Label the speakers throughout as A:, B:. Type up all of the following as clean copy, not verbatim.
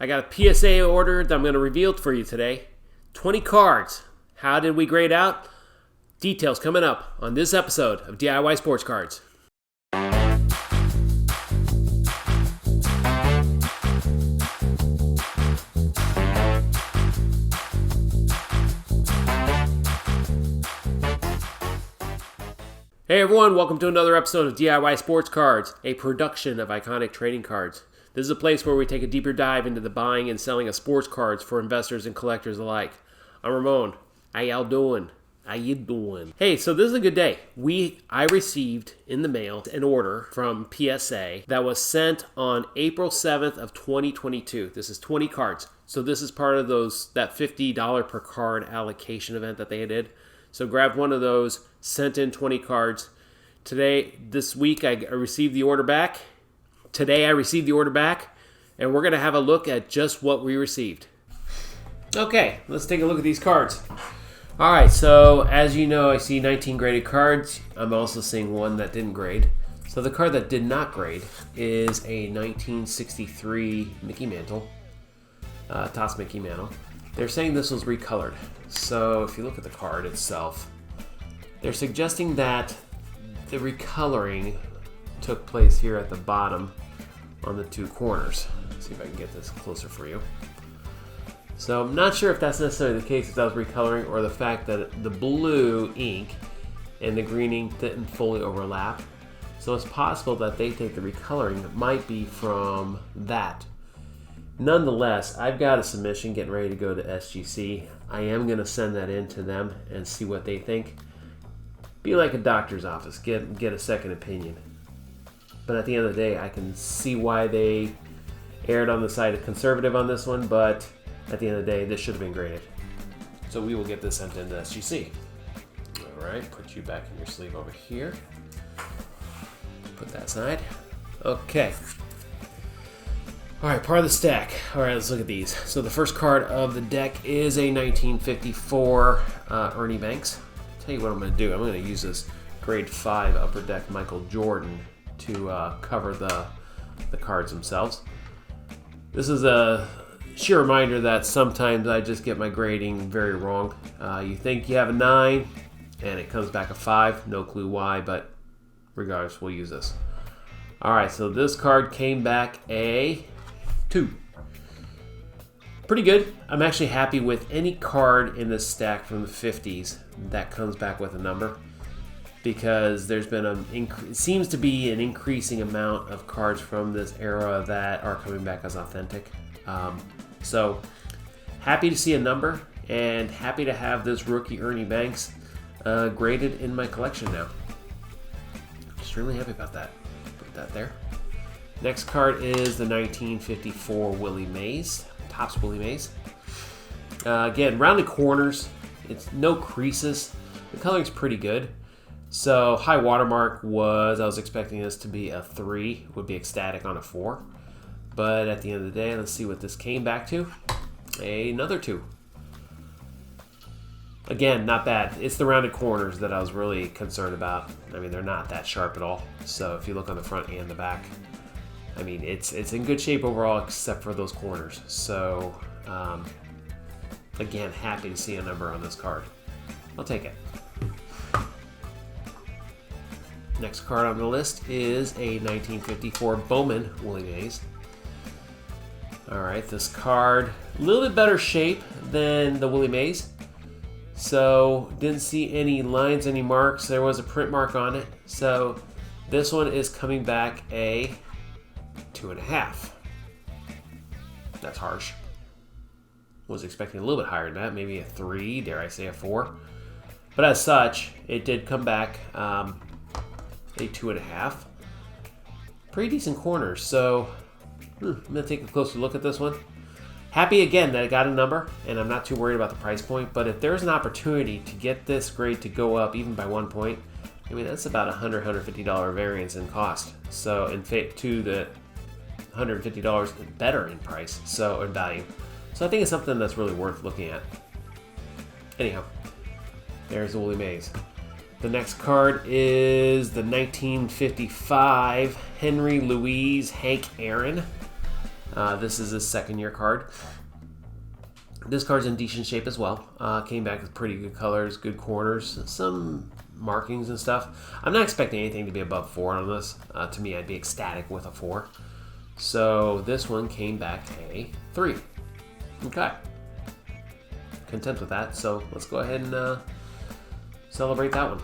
A: I got a PSA order that I'm going to reveal for you today. 20 cards. How did we grade out? Details coming up on this episode of DIY Sports Cards. Hey everyone, welcome to another episode of DIY Sports Cards, a production of Iconic Trading Cards. This is a place where we take a deeper dive into the buying and selling of sports cards for investors and collectors alike. I'm Ramon. How y'all doing? How you doing? Hey, so this is a good day. I received in the mail an order from PSA that was sent on April 7th of 2022. This is 20 cards. So this is part of that $50 per card allocation event that they did. So grabbed one of those, sent in 20 cards. This week, I received the order back. Today, I received the order back, and we're going to have a look at just what we received. Okay, let's take a look at these cards. All right, so as you know, I see 19 graded cards. I'm also seeing one that didn't grade. So the card that did not grade is a 1963 Mickey Mantle, Topps Mickey Mantle. They're saying this was recolored. So if you look at the card itself, they're suggesting that the recoloring took place here at the bottom on the two corners. Let's see if I can get this closer for you. So I'm not sure if that's necessarily the case, if that was recoloring, or the fact that the blue ink and the green ink didn't fully overlap. So it's possible that they think the recoloring might be from that. Nonetheless, I've got a submission getting ready to go to SGC. I am going to send that in to them and see what they think. Be like a doctor's office, get a second opinion. But at the end of the day, I can see why they erred on the side of conservative on this one, but at the end of the day, this should have been graded. So we will get this sent into SGC. All right, put you back in your sleeve over here. Put that aside. Okay. All right, part of the stack. All right, let's look at these. So the first card of the deck is a 1954 Ernie Banks. Tell you what I'm going to do. I'm going to use this grade 5 upper deck Michael Jordan to cover the cards themselves. This is a sheer reminder that sometimes I just get my grading very wrong. You think you have a 9 and it comes back a 5. No clue why, but regardless, we'll use this. All right, so this card came back a 2. Pretty good. I'm actually happy with any card in this stack from the 50s that comes back with a number, because there's been it seems to be an increasing amount of cards from this era that are coming back as authentic. So happy to see a number, and happy to have this rookie Ernie Banks graded in my collection now. Extremely happy about that. Put that there. Next card is the 1954 Willie Mays, Topps Willie Mays. Again, rounded corners. It's no creases. The coloring's pretty good. So high watermark I was expecting this to be a 3, would be ecstatic on a 4. But at the end of the day, let's see what this came back to. Another 2. Again, not bad. It's the rounded corners that I was really concerned about. I mean, they're not that sharp at all. So if you look on the front and the back, I mean, it's in good shape overall except for those corners. So, again, happy to see a number on this card. I'll take it. Next card on the list is a 1954 Bowman Willie Mays. All right, this card, a little bit better shape than the Willie Mays. So, didn't see any lines, any marks. There was a print mark on it. So, this one is coming back a 2.5. That's harsh. Was expecting a little bit higher than that, maybe a 3, dare I say a 4. But as such, it did come back a 2.5. Pretty decent corners, so I'm going to take a closer look at this one. Happy again that I got a number, and I'm not too worried about the price point, but if there's an opportunity to get this grade to go up even by 1 point, I mean, that's about $100, $150 variance in cost. So, to the $150 better in price, so in value. So I think it's something that's really worth looking at. Anyhow, there's the Willie Mays. The next card is the 1955 Henry Louise Hank Aaron. This is his second-year card. This card's in decent shape as well. Came back with pretty good colors, good corners, some markings and stuff. I'm not expecting anything to be above 4 on this. To me, I'd be ecstatic with a 4. So this one came back a 3. Okay. Content with that. So let's go ahead and celebrate that one.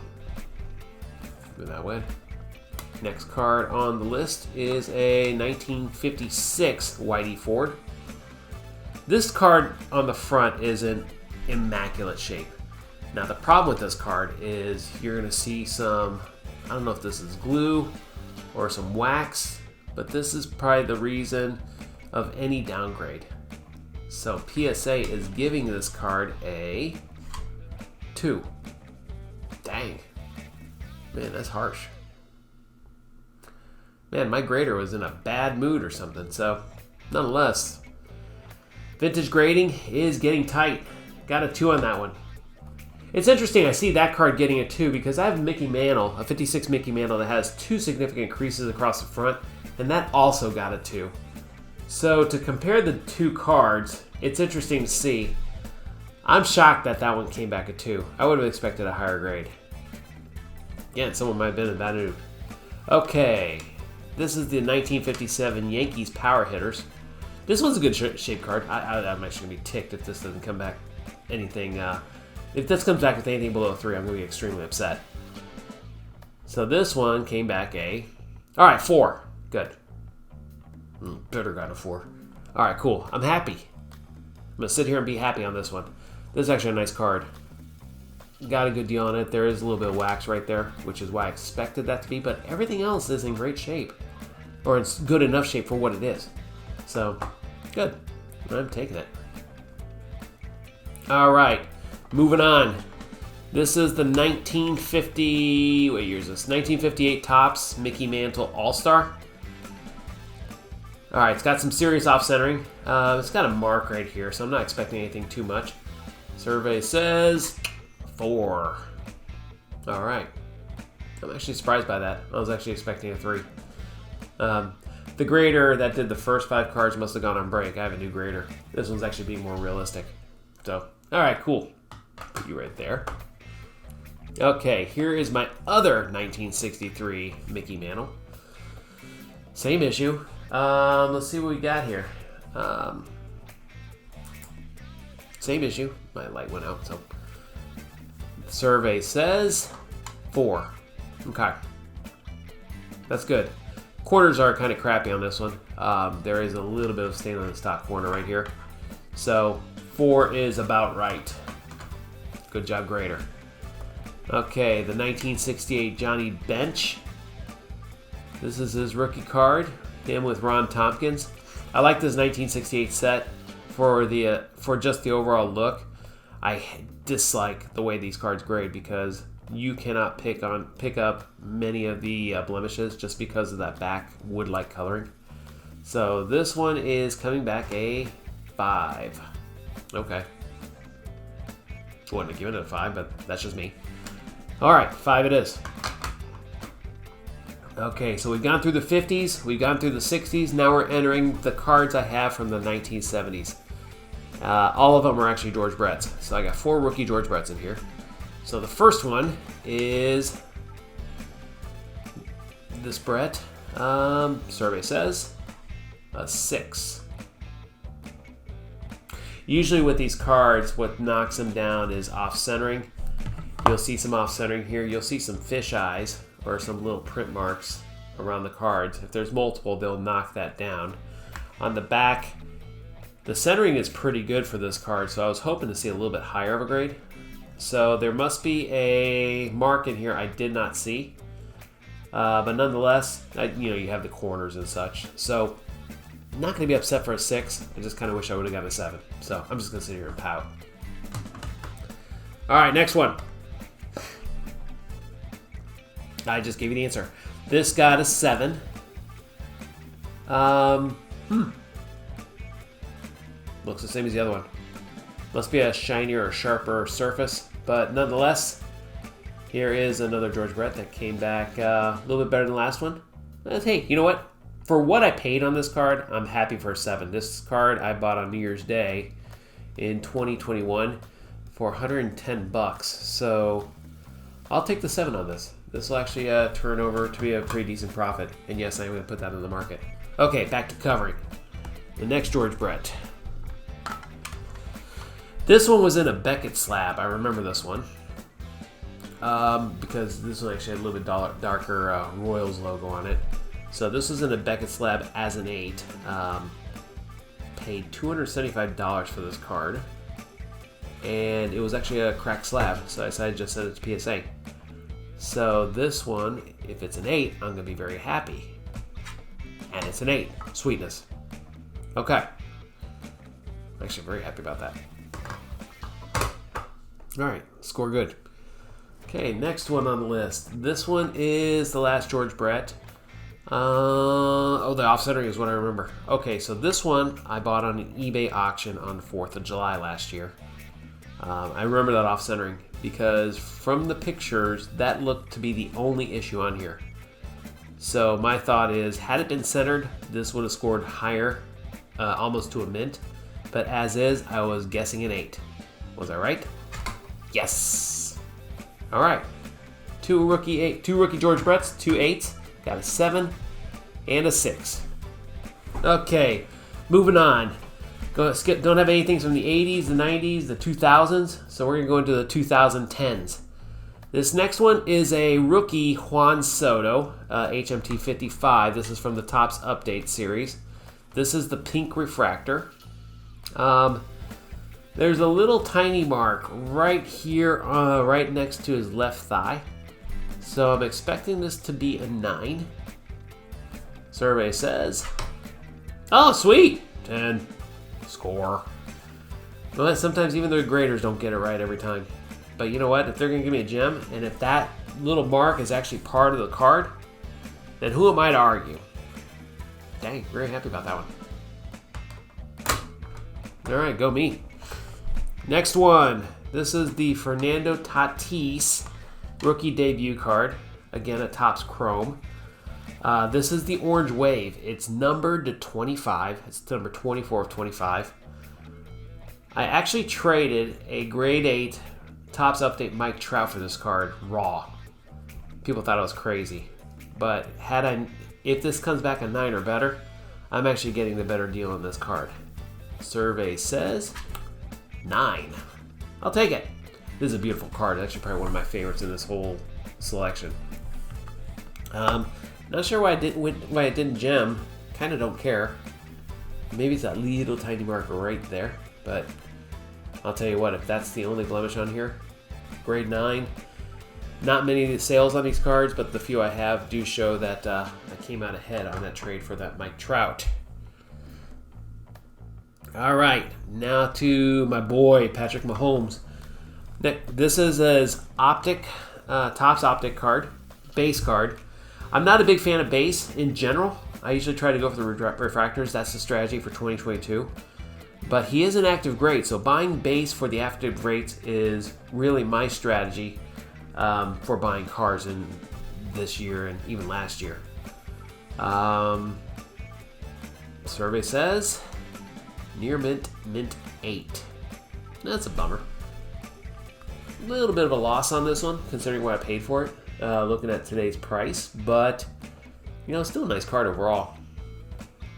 A: Go that way. Next card on the list is a 1956 Whitey Ford. This card on the front is in immaculate shape. Now the problem with this card is you're going to see some, I don't know if this is glue or some wax, but this is probably the reason of any downgrade. So PSA is giving this card a 2. Dang. Man, that's harsh. Man, my grader was in a bad mood or something, so nonetheless, vintage grading is getting tight. Got a 2 on that one. It's interesting, I see that card getting a 2 because I have a Mickey Mantle, a 56 Mickey Mantle that has 2 significant creases across the front, and that also got a 2. So to compare the 2 cards, it's interesting to see. I'm shocked that that one came back a 2. I would have expected a higher grade. Again, someone might have been in that mood. Okay, this is the 1957 Yankees Power Hitters. This one's a good shape card. I'm actually going to be ticked if this doesn't come back anything. If this comes back with anything below 3, I'm going to be extremely upset. So this one came back a... Alright, 4. Good. Better got a 4. Alright, cool. I'm happy. I'm going to sit here and be happy on this one. This is actually a nice card. Got a good deal on it. There is a little bit of wax right there, which is why I expected that to be, but everything else is in great shape. Or it's good enough shape for what it is. So, good. I'm taking it. Alright, moving on. This is the 1950... What year is this? 1958 Topps Mickey Mantle All-Star. Alright, it's got some serious off-centering. It's got a mark right here, so I'm not expecting anything too much. Survey says 4. Alright. I'm actually surprised by that. I was actually expecting a 3. The grader that did the first 5 cards must have gone on break. I have a new grader. This one's actually being more realistic. So, alright, cool. Put you right there. Okay, here is my other 1963 Mickey Mantle. Same issue. Let's see what we got here. Same issue. My light went out, so. The survey says 4. Okay. That's good. Corners are kind of crappy on this one. There is a little bit of stain on the top corner right here. So 4 is about right. Good job, grader. Okay, the 1968 Johnny Bench. This is his rookie card. Him with Ron Tompkins. I like this 1968 set for just the overall look. I dislike the way these cards grade because you cannot pick up many of the blemishes just because of that back wood-like coloring. So this one is coming back a 5. Okay. Wouldn't have given it a 5, but that's just me. Alright, 5 it is. Okay, so we've gone through the 50s, we've gone through the 60s, now we're entering the cards I have from the 1970s. All of them are actually George Brett's. So I got 4 rookie George Brett's in here. So the first one is this Brett. Survey says a 6. Usually with these cards, what knocks them down is off-centering. You'll see some off-centering here. You'll see some fish eyes or some little print marks around the cards. If there's multiple, they'll knock that down. On the back, the centering is pretty good for this card, so I was hoping to see a little bit higher of a grade. So there must be a mark in here I did not see. But nonetheless, you have the corners and such. So I'm not going to be upset for a 6. I just kind of wish I would have gotten a 7. So I'm just going to sit here and pout. All right, next one. I just gave you the answer. This got a 7. Looks the same as the other one. Must be a shinier or sharper surface. But nonetheless, here is another George Brett that came back a little bit better than the last one. Hey, you know what? For what I paid on this card, I'm happy for a 7. This card I bought on New Year's Day in 2021 for 110 bucks. So I'll take the 7 on this. This will actually turn over to be a pretty decent profit. And yes, I'm going to put that in the market. Okay, back to covering. The next George Brett. This one was in a Beckett slab. I remember this one. Because this one actually had a little bit darker Royals logo on it. So this was in a Beckett slab as an 8. Paid $275 for this card. And it was actually a cracked slab, so I decided to just send it to PSA. So this one, if it's an 8, I'm going to be very happy. And it's an 8. Sweetness. Okay. I'm actually very happy about that. Alright, score good. Okay, next one on the list. This one is the last George Brett. The offsetting is what I remember. Okay, so this one I bought on an eBay auction on the 4th of July last year. I remember that off-centering because from the pictures, that looked to be the only issue on here. So my thought is, had it been centered, this would have scored higher, almost to a mint. But as is, I was guessing an 8. Was I right? Yes! All right. Two rookie George Bretts, 2 8s. Got a 7 and a 6. Okay, moving on. Don't have anything from the 80s, the 90s, the 2000s, so we're going to go into the 2010s. This next one is a rookie Juan Soto, HMT 55. This is from the Topps Update series. This is the pink refractor. There's a little tiny mark right here, right next to his left thigh. So I'm expecting this to be a 9. Survey says, oh, sweet, 10. Score. Well, sometimes even the graders don't get it right every time. But you know what? If they're going to give me a gem, and if that little mark is actually part of the card, then who am I to argue? Dang, very happy about that one. All right, go me. Next one. This is the Fernando Tatis rookie debut card. Again, a Topps Chrome. This is the Orange Wave. It's numbered to 25. It's number 24 of 25. I actually traded a grade 8 Topps Update Mike Trout for this card raw. People thought I was crazy. But if this comes back a 9 or better, I'm actually getting the better deal on this card. Survey says 9. I'll take it. This is a beautiful card. It's actually probably one of my favorites in this whole selection. Not sure why I didn't gem. Kind of don't care. Maybe it's that little tiny marker right there. But I'll tell you what, if that's the only blemish on here, grade 9. Not many sales on these cards, but the few I have do show that I came out ahead on that trade for that Mike Trout. All right, now to my boy, Patrick Mahomes. This is his Topps Optic card, base card. I'm not a big fan of base in general. I usually try to go for the refractors. That's the strategy for 2022. But he is an active grade, so buying base for the active grades is really my strategy for buying cards in this year and even last year. Survey says near mint 8. That's a bummer. A little bit of a loss on this one, considering what I paid for it. Looking at today's price, but still a nice card overall.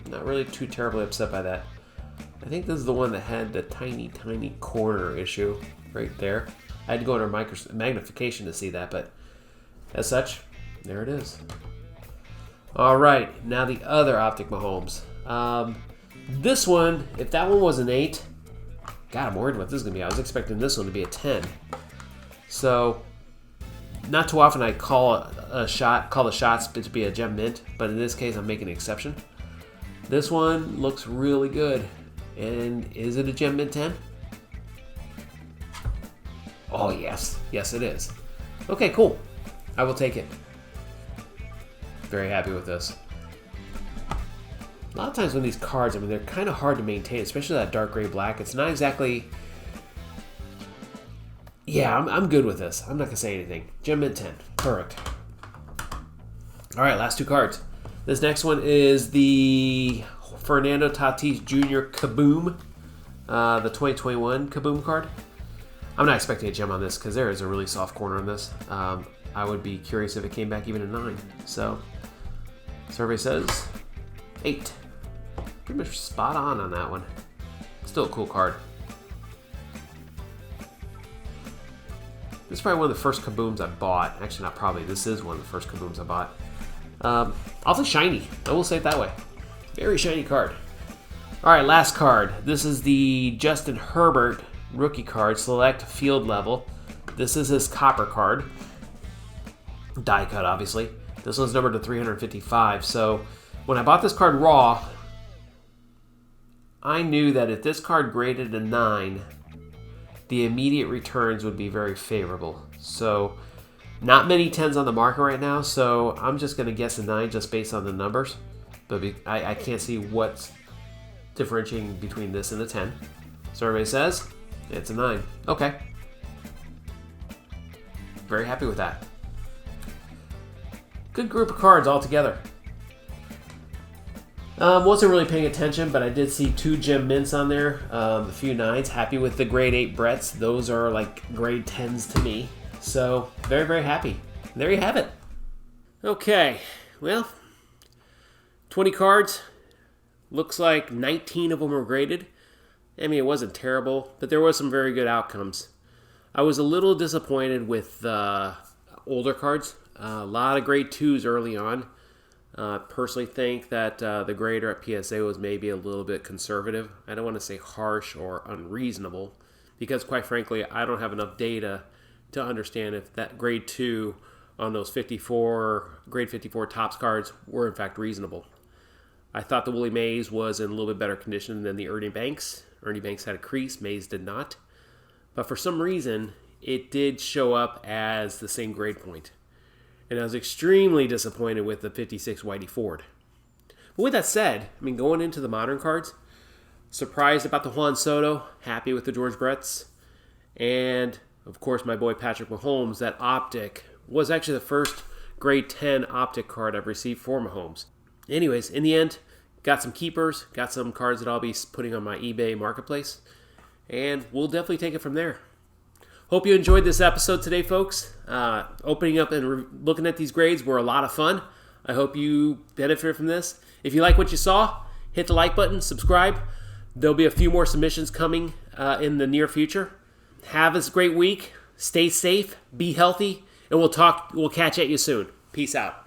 A: Not really too terribly upset by that. I think this is the one that had the tiny corner issue right there. I had to go under magnification to see that, but as such, there it is. All right, now the other Optic Mahomes. This one, if that one was an 8, God, I'm worried what this is going to be. I was expecting this one to be a 10. So, not too often I call the shots to be a gem mint, but in this case I'm making an exception. This one looks really good. And is it a gem mint 10? Oh yes, yes it is. Okay, cool. I will take it. Very happy with this. A lot of times when these cards, they're kind of hard to maintain, especially that dark gray black. It's not exactly... Yeah, I'm good with this. I'm not going to say anything. Gem mint 10. Perfect. All right, last two cards. This next one is the Fernando Tatis Jr. Kaboom, the 2021 Kaboom card. I'm not expecting a gem on this because there is a really soft corner on this. I would be curious if it came back even a 9. So, survey says 8. Pretty much spot on that one. Still a cool card. This is probably one of the first Kabooms I bought. Actually, not probably. This is one of the first Kabooms I bought. Awfully shiny. I will say it that way. Very shiny card. All right, last card. This is the Justin Herbert rookie card, select field level. This is his copper card. Die cut, obviously. This one's numbered to 355. So when I bought this card raw, I knew that if this card graded a 9, the immediate returns would be very favorable. So not many 10s on the market right now, so I'm just going to guess a 9 just based on the numbers. But I can't see what's differentiating between this and a 10. Survey says it's a 9. Okay. Very happy with that. Good group of cards altogether. Wasn't really paying attention, but I did see 2 gem mints on there, a few 9s. Happy with the grade 8 Bretts. Those are like grade 10s to me. So, very, very happy. There you have it. Okay, well, 20 cards. Looks like 19 of them were graded. I mean, it wasn't terrible, but there was some very good outcomes. I was a little disappointed with the older cards. A lot of grade 2s early on. Personally think that the grader at PSA was maybe a little bit conservative. I don't want to say harsh or unreasonable, because quite frankly, I don't have enough data to understand if that grade 2 on those grade 54 Topps cards were in fact reasonable. I thought the Willie Mays was in a little bit better condition than the Ernie Banks. Ernie Banks had a crease, Mays did not. But for some reason, it did show up as the same grade point. And I was extremely disappointed with the 56 Whitey Ford. But with that said, I mean, going into the modern cards, surprised about the Juan Soto, happy with the George Bretts, and of course my boy Patrick Mahomes. That optic was actually the first grade 10 optic card I've received for Mahomes. Anyways, in the end, got some keepers, got some cards that I'll be putting on my eBay marketplace, and we'll definitely take it from there. Hope you enjoyed this episode today, folks. Opening up and looking at these grades were a lot of fun. I hope you benefit from this. If you like what you saw, hit the like button, subscribe. There'll be a few more submissions coming in the near future. Have a great week. Stay safe, be healthy, and we'll catch at you soon. Peace out.